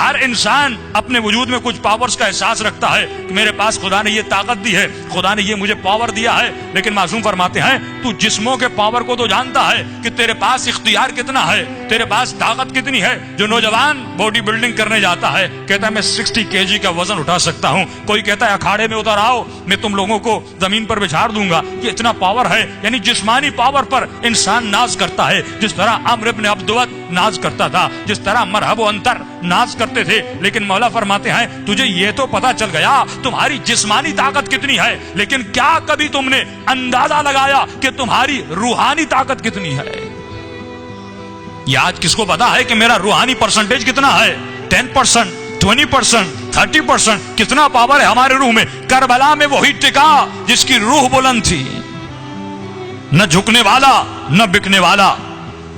ہر انسان اپنے وجود میں کچھ پاورز کا احساس رکھتا ہے کہ میرے پاس خدا نے یہ طاقت دی ہے، خدا نے یہ مجھے پاور دیا ہے، لیکن معصوم فرماتے ہیں تو جسموں کے پاور کو تو جانتا ہے کہ تیرے پاس اختیار کتنا ہے، تیرے پاس طاقت کتنی ہے۔ جو نوجوان باڈی بلڈنگ کرنے جاتا ہے کہتا ہے میں 60 kg کا وزن اٹھا سکتا ہوں، کوئی کہتا ہے اکھاڑے میں اتر آؤ میں تم لوگوں کو زمین پر بچھاڑ دوں گا، یہ اتنا پاور ہے۔ یعنی جسمانی پاور پر انسان ناز کرتا ہے، جس طرح عمرو ابن عبدوت ناز کرتا تھا، جس طرح مرحب و انتر ناز کرتے تھے۔ لیکن مولا فرماتے ہیں تجھے یہ تو پتا چل گیا تمہاری جسمانی طاقت کتنی ہے، لیکن کیا کبھی تم نے اندازہ لگایا کہ تمہاری روحانی طاقت کتنی ہے؟ یہ آج کس کو پتا ہے کہ میرا روحانی پرسنٹیج کتنا ہے؟ 10%، 20%، 30%، کتنا پاور ہے ہمارے روح میں؟ کربلا میں وہی ٹکا جس کی روح بلند تھی، نہ جھکنے والا نہ بکنے والا۔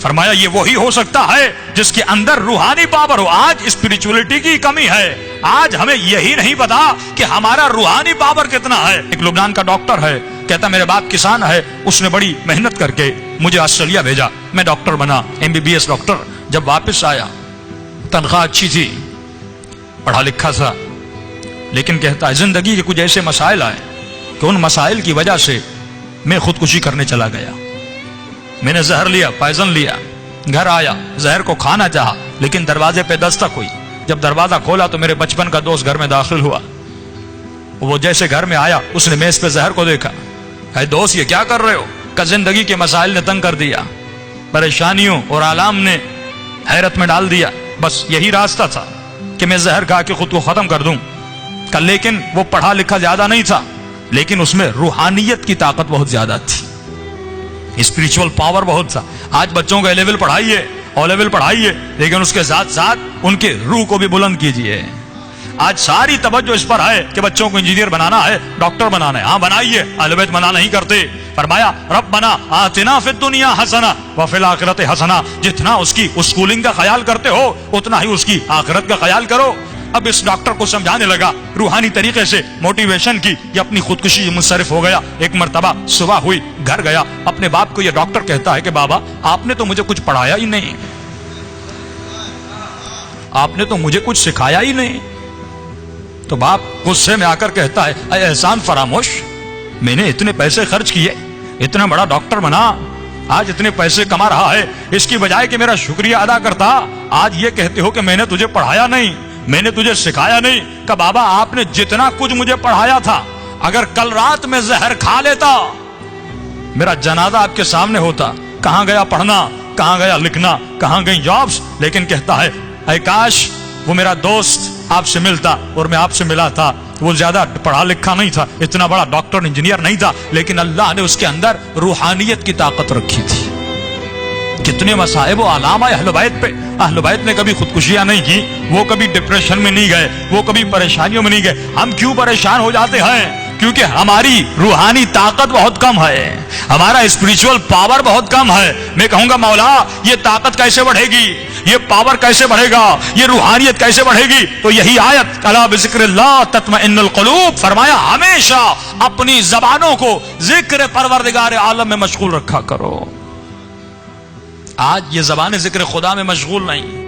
فرمایا یہ وہی ہو سکتا ہے جس کے اندر روحانی پاور ہو۔ آج اسپرچولیٹی کی کمی ہے، آج ہمیں یہی نہیں پتا کہ ہمارا روحانی پاور کتنا ہے۔ ایک لبنان کا ڈاکٹر ہے، کہتا میرے باپ کسان ہے، اس نے بڑی محنت کر کے مجھے آسٹریلیا بھیجا، میں ڈاکٹر بنا، MBBS ڈاکٹر۔ جب واپس آیا تنخواہ اچھی تھی، پڑھا لکھا تھا، لیکن کہتا ہے زندگی کے کچھ ایسے مسائل آئے کہ ان مسائل کی وجہ سے میں خودکشی کرنے چلا گیا۔ میں نے زہر لیا، پوائزن لیا، گھر آیا، زہر کو کھانا چاہا، لیکن دروازے پہ دستک ہوئی۔ جب دروازہ کھولا تو میرے بچپن کا دوست گھر میں داخل ہوا۔ وہ جیسے گھر میں آیا اس نے میز پہ زہر کو دیکھا، اے دوست یہ کیا کر رہے ہو؟ کہ زندگی کے مسائل نے تنگ کر دیا، پریشانیوں اور آلام نے حیرت میں ڈال دیا، بس یہی راستہ تھا کہ میں زہر کھا کے خود کو ختم کر دوں۔ لیکن وہ پڑھا لکھا زیادہ نہیں تھا، لیکن اس میں روحانیت کی طاقت بہت زیادہ تھی، اسپرچول پاور بہت تھا۔ آج بچوں کو A لیول پڑھائیے، O لیول پڑھائیے، لیکن اس کے ساتھ ساتھ ان کے روح کو بھی بلند کیجیے۔ آج ساری توجہ اس پر ہے کہ بچوں کو انجینئر بنانا ہے، ڈاکٹر بنانا ہے، ہاں بنائیے، اہل بیت منع نہیں کرتے۔ فرمایا ربنا آتنا فی الدنیا حسنہ وفی الآخرۃ حسنہ، جتنا اس کی اسکولنگ کا خیال کرتے ہو اتنا ہی اس کی آخرت کا خیال کرو۔ اب اس ڈاکٹر کو سمجھانے لگا روحانی طریقے سے، موٹیویشن کی، یہ اپنی خودکشی منصرف ہو گیا۔ ایک مرتبہ صبح ہوئی، گھر گیا، اپنے باپ کو یہ ڈاکٹر کہتا ہے کہ بابا آپ نے تو مجھے کچھ پڑھایا ہی نہیں، آپ نے تو مجھے کچھ سکھایا ہی نہیں۔ تو باپ غصے میں آ کر کہتا ہے اے احسان فراموش، میں نے اتنے پیسے خرچ کیے، اتنا بڑا ڈاکٹر بنا، آج اتنے پیسے کما رہا ہے، اس کی بجائے کہ میرا شکریہ ادا کرتا آج یہ کہتے ہو کہ میں نے تجھے پڑھایا نہیں، میں نے تجھے سکھایا نہیں۔ کہ بابا آپ نے جتنا کچھ مجھے پڑھایا تھا، اگر کل رات میں زہر کھا لیتا میرا جنازہ آپ کے سامنے ہوتا۔ کہاں گیا پڑھنا، کہاں گیا لکھنا، کہاں گئی جابس؟ لیکن کہتا ہے اے کاش وہ میرا دوست آپ سے ملتا اور میں آپ سے ملا تھا۔ وہ زیادہ پڑھا لکھا نہیں تھا، اتنا بڑا ڈاکٹر انجینئر نہیں تھا، لیکن اللہ نے اس کے اندر روحانیت کی طاقت رکھی تھی۔ کتنے مصائب و آلام آئے اہل بیت پہ، اہل بیت نے کبھی خودکشیاں نہیں کی، وہ کبھی ڈپریشن میں نہیں گئے، وہ کبھی پریشانیوں میں نہیں گئے۔ ہم کیوں پریشان ہو جاتے ہیں؟ کیونکہ ہماری روحانی طاقت بہت کم ہے، ہمارا اسپرچول پاور بہت کم ہے۔ میں کہوں گا مولا یہ طاقت کیسے بڑھے گی، یہ پاور کیسے بڑھے گا، یہ روحانیت کیسے بڑھے گی؟ تو یہی آیت الا بذکر اللہ تطمئن القلوب، فرمایا ہمیشہ اپنی زبانوں کو ذکر پروردگار عالم میں مشغول رکھا کرو۔ آج یہ زبانیں ذکر خدا میں مشغول نہیں،